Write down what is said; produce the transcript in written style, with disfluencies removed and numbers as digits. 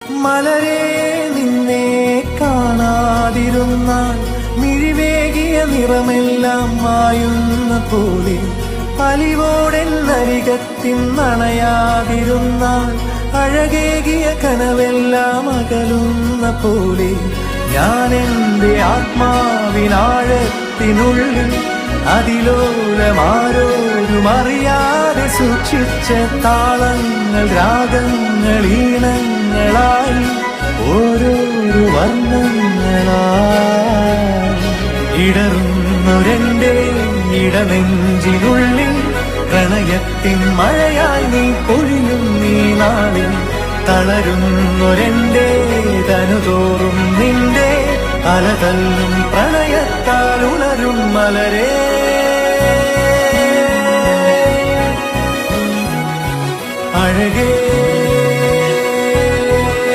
മലരേ നിന്നെ കാണാതിരുന്നാൽ മിഴിവേകിയ നിറമെല്ലാം മായുന്ന പോലെ, അലിവോടെന്നരികത്തിൻ നണയാതിരുന്നാൽ അഴകേകിയ കനവെല്ലാം അകലുന്ന പോലെ, ഞാൻ എൻ്റെ ആത്മാവിനാഴത്തിനുള്ളിൽ അതിലോലമാരോരും അറിയാതെ സൂക്ഷിച്ച താളങ്ങൾ, രാഗങ്ങൾ, ഈണങ്ങളായി ഓരോരോ വർണ്ണങ്ങളായി ഇടറുന്നൊരെന്റെ ഇടനെഞ്ചിനുള്ളിൽ പ്രണയത്തിൻ മഴയായി നീ പൊഴിയും നീ നാളിൽ. തളരുന്നൊരെന്റെ തനുതോറും നിന്റെ അലതല്ലും പ്രണയത്താൽ ഉണരും മലരേ. അഴകേ